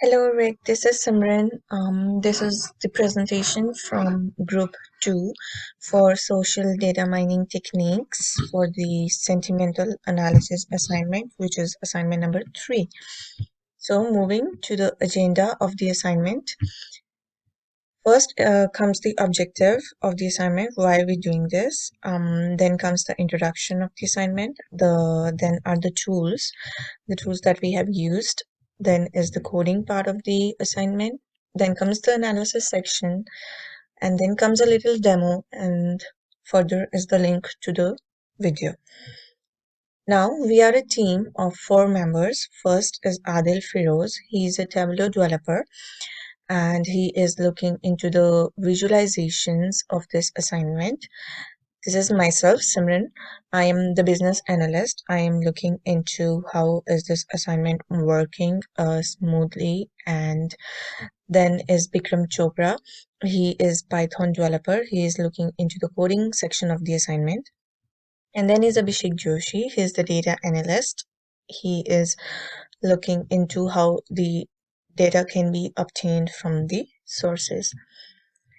Hello, Rick. This is Simran. This is the presentation from Group 2 for Social Data Mining Techniques for the Sentimental Analysis assignment, which is assignment number 3. So, moving to the agenda of the assignment. First comes the objective of the assignment, why are we doing this? Then comes the introduction of the assignment. Then are the tools that we have used. Then is the coding part of the assignment. Then comes the analysis section, and then comes a little demo, and further is the link to the video. Now we are a team of 4 members. First is Adil Firoz. He is a Tableau developer and he is looking into the visualizations of this assignment. This is myself, Simran. I am the business analyst. I am looking into how is this assignment working smoothly. And then is Bikram Chopra. He is Python developer. He is looking into the coding section of the assignment. And then is Abhishek Joshi. He is the data analyst. He is looking into how the data can be obtained from the sources.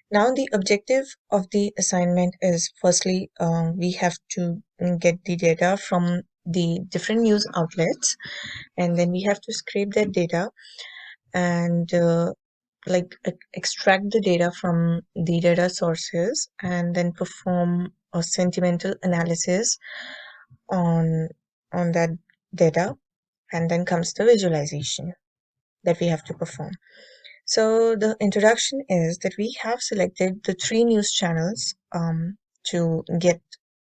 Now the objective of the assignment is firstly we have to get the data from the different news outlets, and then we have to scrape that data and extract the data from the data sources and then perform a sentimental analysis on that data, and then comes the visualization that we have to perform. So the introduction is that we have selected the 3 news channels to get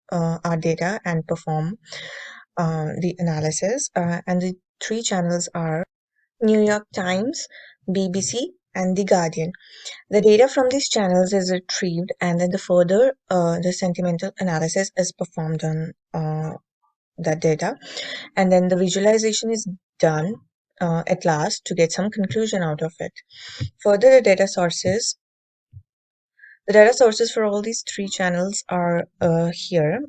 our data and perform the analysis. And the 3 channels are New York Times, BBC, and The Guardian. The data from these channels is retrieved, and then the sentimental analysis is performed on that data, and then the visualization is done at last to get some conclusion out of it. Further, the data sources for all these 3 channels are here.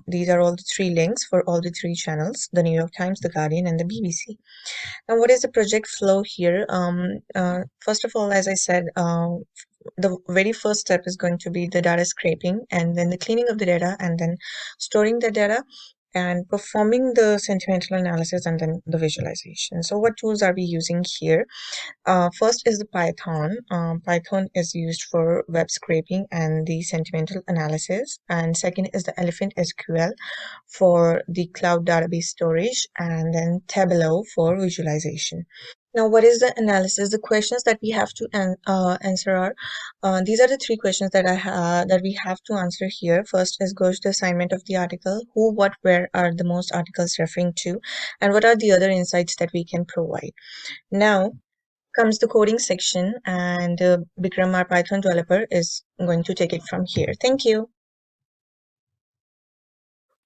These are all the 3 links for all the 3 channels, the New York Times, the Guardian, and the BBC. Now, what is the project flow here? First of all, as I said, the very first step is going to be the data scraping, and then the cleaning of the data, and then storing the data, and performing the sentimental analysis, and then the visualization. So what tools are we using here? First is the Python. Python is used for web scraping and the sentimental analysis. And second is the Elephant SQL for the cloud database storage, and then Tableau for visualization. Now, what is the analysis? The questions that we have to answer are these are the 3 questions that we have to answer here. First is goes to the assignment of the article, who, what, where are the most articles referring to, and what are the other insights that we can provide. Now comes the coding section, and Bikram, our Python developer, is going to take it from here. Thank you.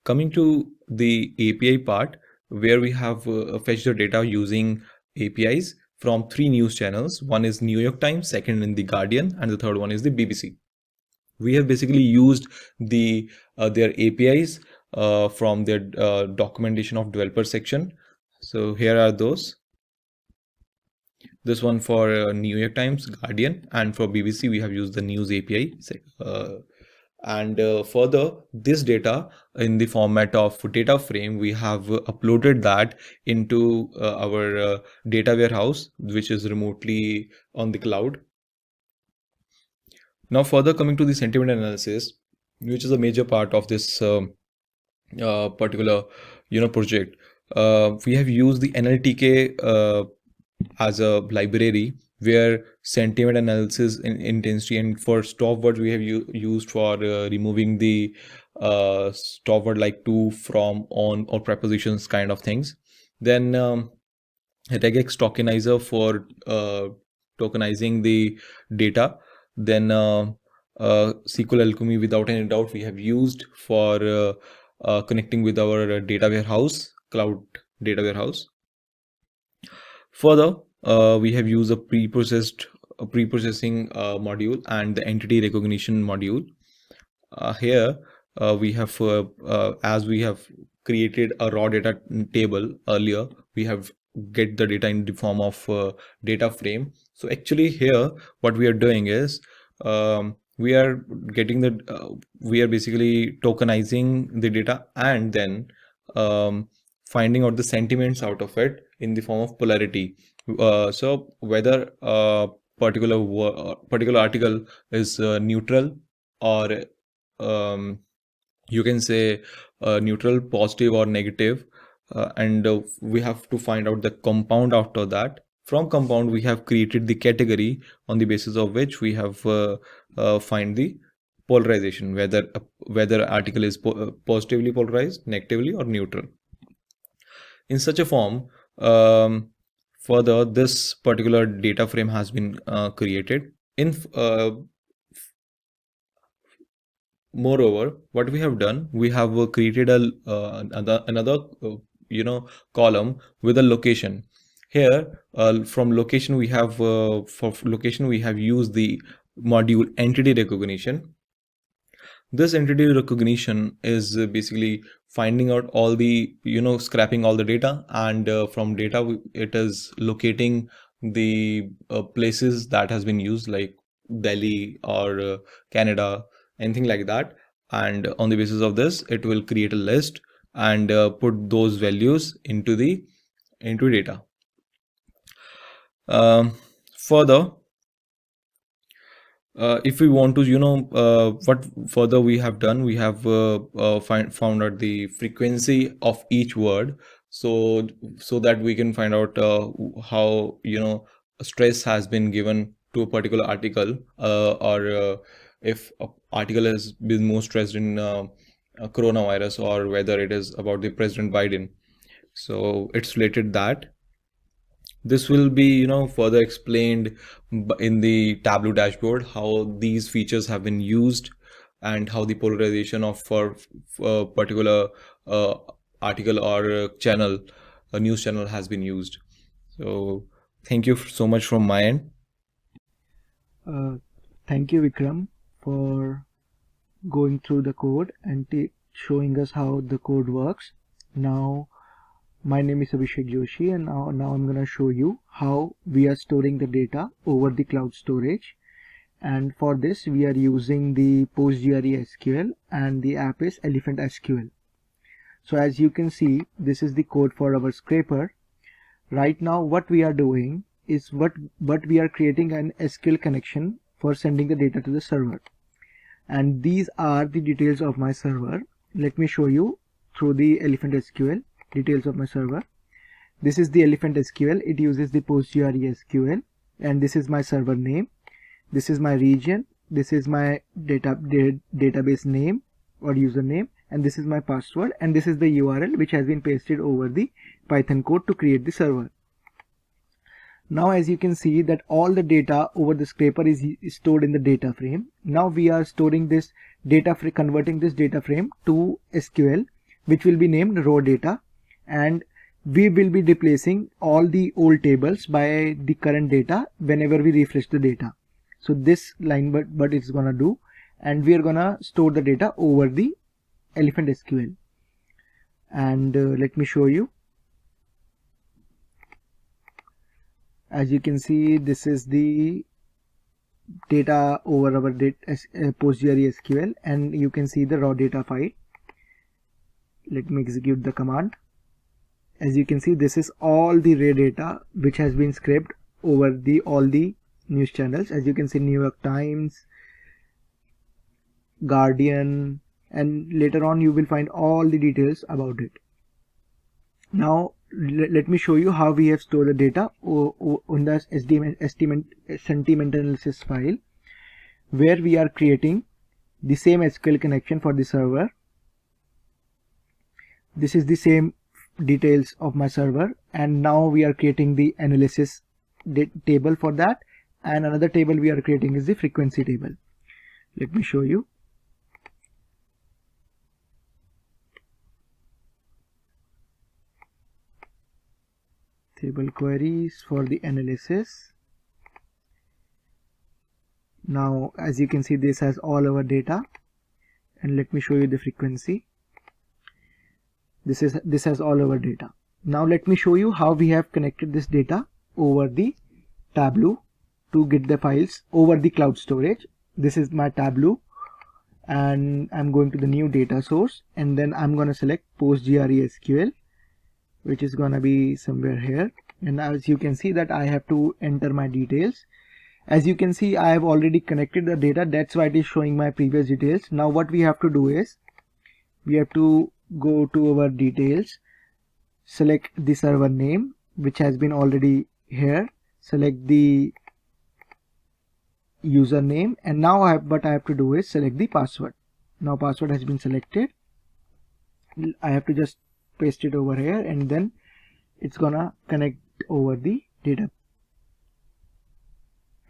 Coming to the API part, where we have fetched the data using APIs from 3 news channels. One is New York Times, second in The Guardian, and the third one is the BBC. We have basically used their APIs from their documentation of developer section. So here are those. This one for New York Times, Guardian, and for BBC we have used the news API. And further, this data in the format of data frame, we have uploaded that into our data warehouse, which is remotely on the cloud. Now further coming to the sentiment analysis, which is a major part of this particular project, we have used the NLTK as a library where sentiment analysis in intensity, and for stop words we have used for removing the stop word like to, from, on, or prepositions kind of things. Then regex tokenizer for tokenizing the data. Then SQL Alchemy, without any doubt, we have used for connecting with our data warehouse, cloud data warehouse. Further, we have used a preprocessing module and the entity recognition module. Here we have as we have created a raw data table earlier, we have get the data in the form of data frame. So actually here what we are doing is we are getting we are basically tokenizing the data and then finding out the sentiments out of it in the form of polarity. So whether a particular article is neutral or you can say neutral, positive or negative, and we have to find out the compound after that. From compound we have created the category on the basis of which we have find the polarization, whether article is positively polarized, negatively or neutral. In such a form, further this particular data frame has been created in moreover, what we have done, we have created another column with a location. Here, from location we have for location we have used the module entity recognition. This entity recognition is basically finding out all the, scrapping all the data, and from data it is locating the places that has been used, like Delhi or Canada, anything like that. And on the basis of this, it will create a list and put those values into data. Further, if we want to, what further we have done, we have found out the frequency of each word, so that we can find out how stress has been given to a particular article, or if a article has been more stressed in coronavirus, or whether it is about the President Biden. So it's related that. This will be, further explained in the Tableau dashboard, how these features have been used and how the polarization of for a particular article or channel, a news channel, has been used. So thank you so much from my end. Thank you, Vikram, for going through the code and showing us how the code works. Now, my name is Abhishek Joshi, and now I'm going to show you how we are storing the data over the cloud storage. And for this, we are using the PostGRE SQL, and the app is Elephant SQL. So as you can see, this is the code for our scraper. Right now, what we are doing is we are creating an SQL connection for sending the data to the server. And these are the details of my server. Let me show you through the Elephant SQL details of my server. This is the Elephant SQL. It uses the PostGRE SQL, and this is my server name. This is my region. This is my database name or username, and this is my password, and this is the URL which has been pasted over the Python code to create the server. Now, as you can see that all the data over the scraper is stored in the data frame. Now we are storing this data frame, converting this data frame to SQL, which will be named raw data, and we will be replacing all the old tables by the current data whenever we refresh the data. So this line but it's gonna do, and we are gonna store the data over the Elephant SQL. And let me show you. As you can see, this is the data over our PostGRE SQL, and you can see the raw data file. Let me execute the command. As you can see, this is all the raw data which has been scraped over all the news channels. As you can see, New York Times, Guardian, and later on you will find all the details about it. Now let me show you how we have stored the data on the sentiment analysis file, where we are creating the same SQL connection for the server. This is the same details of my server, and now we are creating the analysis table for that, and another table we are creating is the frequency table. Let me show you. Table queries for the analysis. Now, as you can see, this has all our data, and let me show you the frequency. This has all our data. Now let me show you how we have connected this data over the Tableau to get the files over the cloud storage. This is my Tableau, and I'm going to the new data source, and then I'm going to select PostgreSQL, which is going to be somewhere here. And as you can see that I have to enter my details. As you can see, I have already connected the data. That's why it is showing my previous details. Now what we have to do is we have to go to our details, select the server name, which has been already here, select the username, and now what I have to do is select the password. Now password has been selected. I have to just paste it over here, and then it's gonna connect over the data.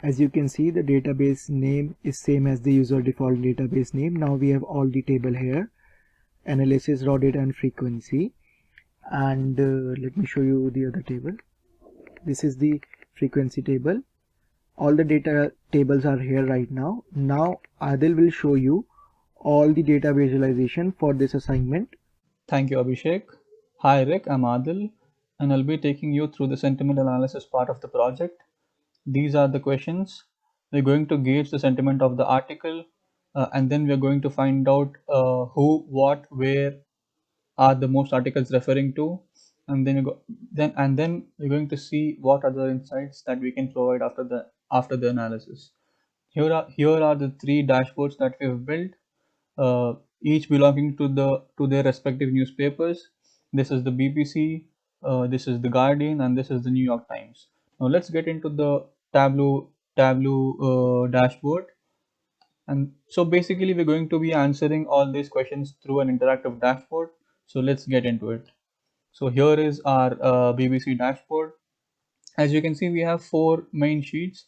As you can see, the database name is same as the user default database name. Now we have all the table here: analysis, raw data, and frequency. And let me show you the other table. This is the frequency table. All the data tables are here right now. Now Adil will show you all the data visualization for this assignment. Thank you, Abhishek. Hi, Rick. I'm Adil, and I'll be taking you through the sentiment analysis part of the project. These are the questions. We're going to gauge the sentiment of the article, and then we're going to find out who, what, where are the most articles referring to, and then we're going to see what other insights that we can provide after the analysis. Here are the three dashboards that we've built, each belonging to their respective newspapers. This is the BBC, this is the Guardian, and this is the New York Times. Now let's get into the Tableau dashboard. And so basically we're going to be answering all these questions through an interactive dashboard. So let's get into it. So here is our BBC dashboard. As you can see, we have four main sheets.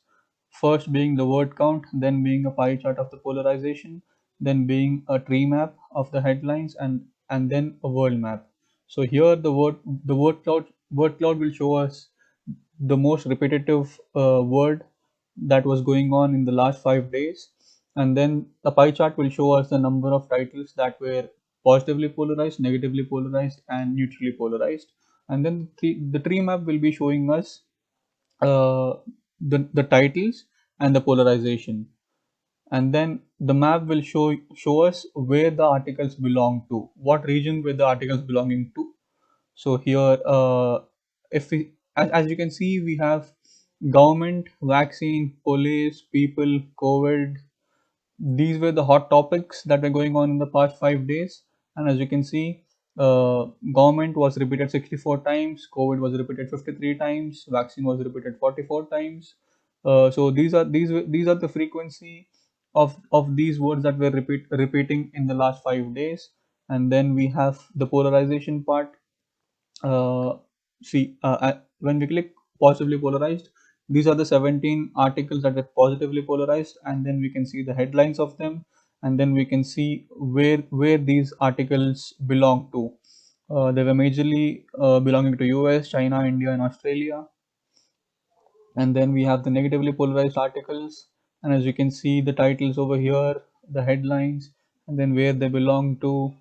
First being the word count, then being a pie chart of the polarization, then being a tree map of the headlines, and then a world map. So here the word cloud will show us the most repetitive word that was going on in the last 5 days, and then the pie chart will show us the number of titles that were positively polarized, negatively polarized, and neutrally polarized. And then the tree map will be showing us uh, the titles and the polarization, and then the map will show us where the articles belong to, what region were the articles belonging to. So here, if we as you can see, we have government, vaccine, police, people, COVID. These were the hot topics that were going on in the past 5 days. And as you can see, government was repeated 64 times, COVID was repeated 53 times, vaccine was repeated 44 times. So these are the frequency of these words that were repeating in the last 5 days. And then we have the polarization part. When we click positively polarized, these are the 17 articles that were positively polarized, and then we can see the headlines of them, and then we can see where these articles belong to. They were majorly belonging to US, China, India, and Australia. And then we have the negatively polarized articles, and as you can see, the titles over here, the headlines, and then where they belong to.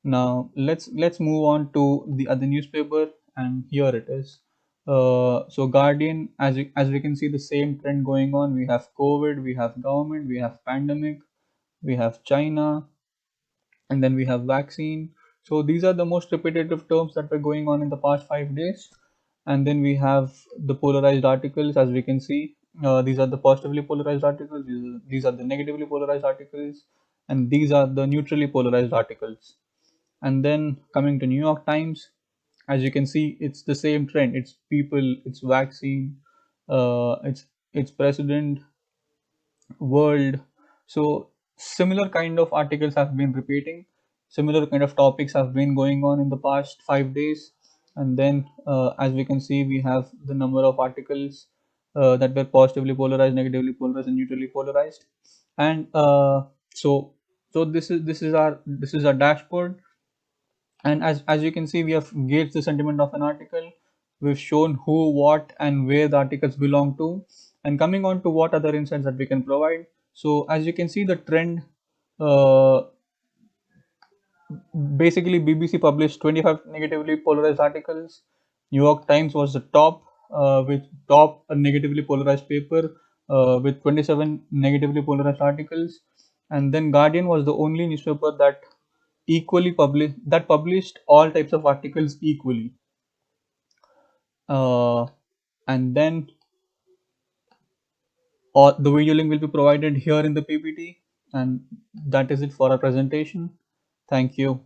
Now let's move on to the other newspaper, and here it is. So Guardian, as we can see the same trend going on. We have COVID, we have government, we have pandemic, we have China, and then we have vaccine. So these are the most repetitive terms that were going on in the past 5 days. And then we have the polarized articles, as we can see. These are the positively polarized articles, these are the negatively polarized articles, and these are the neutrally polarized articles. And then coming to New York Times, as you can see, it's the same trend. It's people, it's vaccine, it's president, world. So similar kind of articles have been repeating, similar kind of topics have been going on in the past 5 days. And then as we can see, we have the number of articles that were positively polarized, negatively polarized, and neutrally polarized. And so this is our dashboard. And as you can see, we have gauged the sentiment of an article. We've shown who, what, and where the articles belong to. And coming on to what other insights that we can provide. So as you can see, the trend, uh, basically BBC published 25 negatively polarized articles. New York Times was the top with top negatively polarized paper with 27 negatively polarized articles, and then Guardian was the only newspaper that published all types of articles equally. And then the video link will be provided here in the PPT, and that is it for our presentation. Thank you.